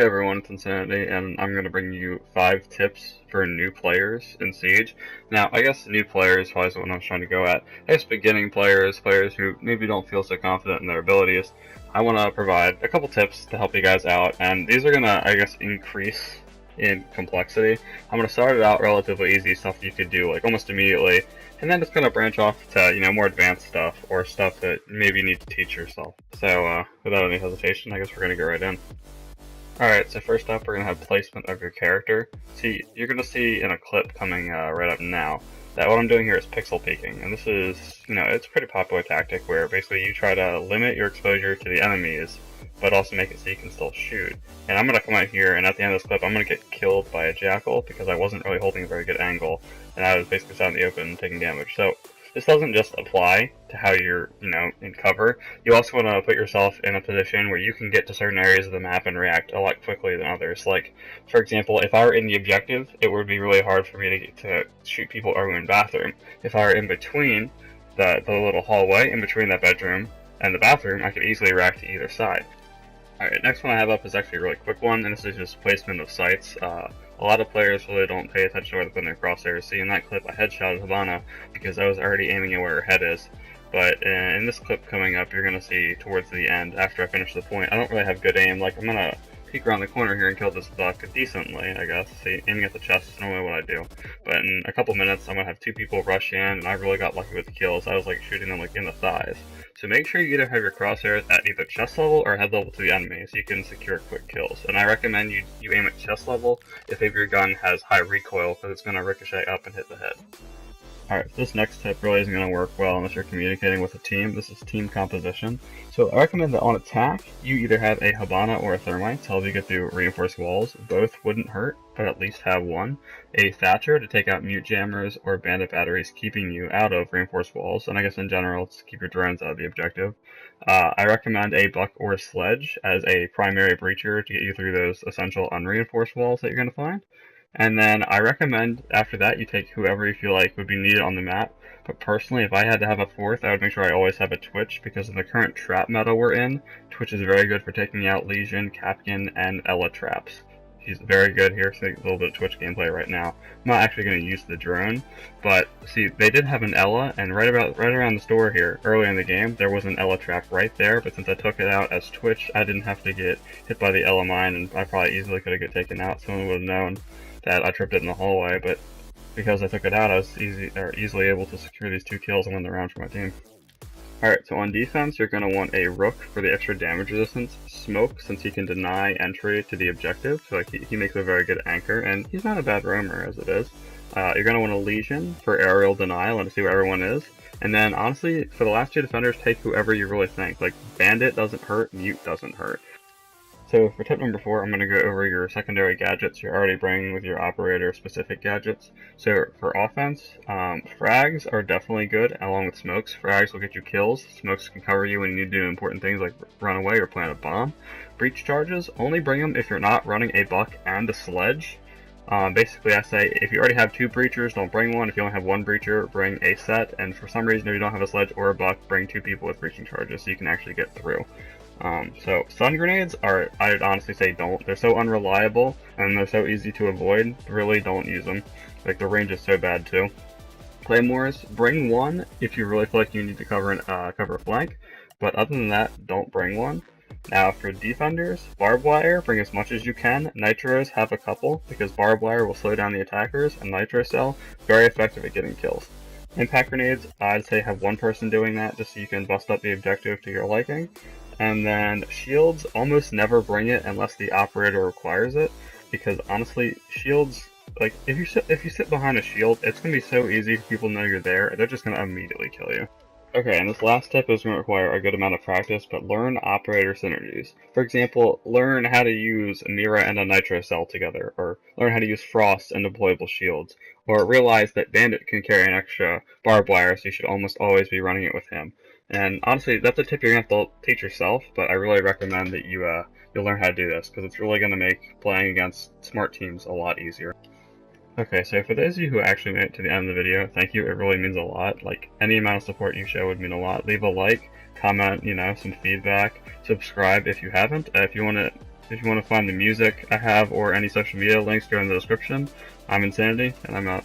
Hey everyone, it's Insanity, and I'm going to bring you 5 tips for new players in Siege. Now, I guess new players is probably what I was trying to go at. I guess beginning players, players who maybe don't feel so confident in their abilities, I want to provide a couple tips to help you guys out, and these are going to, I guess, increase in complexity. I'm going to start it out relatively easy, stuff you could do like almost immediately, and then it's going to branch off to, more advanced stuff, or stuff that maybe you need to teach yourself. So, without any hesitation, I guess we're going to get right in. Alright, so first up we're going to have placement of your character. See, you're going to see in a clip coming right up now that what I'm doing here is pixel peeking, and this is, it's a pretty popular tactic where basically you try to limit your exposure to the enemies, but also make it so you can still shoot. And I'm going to come out here, and at the end of this clip I'm going to get killed by a jackal because I wasn't really holding a very good angle, and I was basically sat in the open taking damage. So this doesn't just apply to how you're, in cover. You also want to put yourself in a position where you can get to certain areas of the map and react a lot quickly than others. Like, for example, if I were in the objective, it would be really hard for me to get to shoot people over in the bathroom. If I were in between the little hallway, in between that bedroom and the bathroom, I could easily react to either side. Alright, next one I have up is actually a really quick one, and this is just placement of sights. A lot of players really don't pay attention to where they're putting their crosshairs. See, in that clip, I headshotted Hibana because I was already aiming at where her head is. But in this clip coming up, you're going to see towards the end, after I finish the point, I don't really have good aim. Like, I'm going to peek around the corner here and kill this buck decently, I guess. See, aiming at the chest is normally what I do. But in a couple minutes, I'm going to have 2 people rush in, and I really got lucky with the kills. I was, like, shooting them, like, in the thighs. So make sure you either have your crosshairs at either chest level or head level to the enemy so you can secure quick kills. And I recommend you aim at chest level if maybe your gun has high recoil because it's going to ricochet up and hit the head. Alright, so this next tip really isn't going to work well unless you're communicating with a team. This is team composition. So I recommend that on attack, you either have a Hibana or a Thermite to help you get through reinforced walls. Both wouldn't hurt, but at least have one. A Thatcher to take out mute jammers or bandit batteries, keeping you out of reinforced walls. And I guess in general, to keep your drones out of the objective. I recommend a Buck or Sledge as a primary breacher to get you through those essential unreinforced walls that you're going to find. And then I recommend after that you take whoever you feel like would be needed on the map. But personally, if I had to have a fourth, I would make sure I always have a Twitch, because in the current trap meta we're in, Twitch is very good for taking out Lesion, Kapkan, and Ela traps. He's very good here, so a little bit of Twitch gameplay right now. I'm not actually going to use the drone, but see, they did have an Ela, and right around the store here, early in the game, there was an Ela trap right there, but since I took it out as Twitch, I didn't have to get hit by the Ela mine, and I probably easily could have got taken out. Someone would have known that I tripped it in the hallway, but because I took it out, I was easily able to secure these 2 kills and win the round for my team. Alright, so on defense, you're going to want a Rook for the extra damage resistance, Smoke, since he can deny entry to the objective, so like he makes a very good anchor, and he's not a bad roamer as it is. You're going to want a Lesion for aerial denial and to see where everyone is. And then, honestly, for the last 2 defenders, take whoever you really think. Like, Bandit doesn't hurt, Mute doesn't hurt. So for tip number 4, I'm going to go over your secondary gadgets you're already bringing with your operator-specific gadgets. So for offense, frags are definitely good, along with smokes. Frags will get you kills. Smokes can cover you when you need to do important things like run away or plant a bomb. Breach charges, only bring them if you're not running a Buck and a Sledge. Basically, I say if you already have 2 breachers, don't bring one. If you only have 1 breacher, bring a set. And for some reason, if you don't have a Sledge or a Buck, bring 2 people with breaching charges so you can actually get through. So stun grenades are, I'd honestly say don't. They're so unreliable and they're so easy to avoid. Really don't use them. Like, the range is so bad too. Claymores, bring 1 if you really feel like you need to cover a flank, but other than that, don't bring 1. Now for defenders, barbed wire, bring as much as you can. Nitros, have a couple, because barbed wire will slow down the attackers, and nitro cell, very effective at getting kills. Impact grenades, I'd say have 1 person doing that just so you can bust up the objective to your liking. And then shields, almost never bring it unless the operator requires it, because honestly, shields, like, if you sit behind a shield, it's going to be so easy for people to know you're there, they're just going to immediately kill you. Okay, and this last tip is going to require a good amount of practice, but learn operator synergies. For example, learn how to use Mira and a Nitro Cell together, or learn how to use Frost and deployable shields, or realize that Bandit can carry an extra barbed wire, so you should almost always be running it with him. And honestly, that's a tip you're going to have to teach yourself, but I really recommend that you'll learn how to do this, because it's really going to make playing against smart teams a lot easier. Okay, so for those of you who actually made it to the end of the video, thank you, it really means a lot. Like, any amount of support you show would mean a lot. Leave a like, comment, some feedback, subscribe if you haven't. If you want to If you want to find the music I have or any social media links, go in the description. I'm Insanity, and I'm out.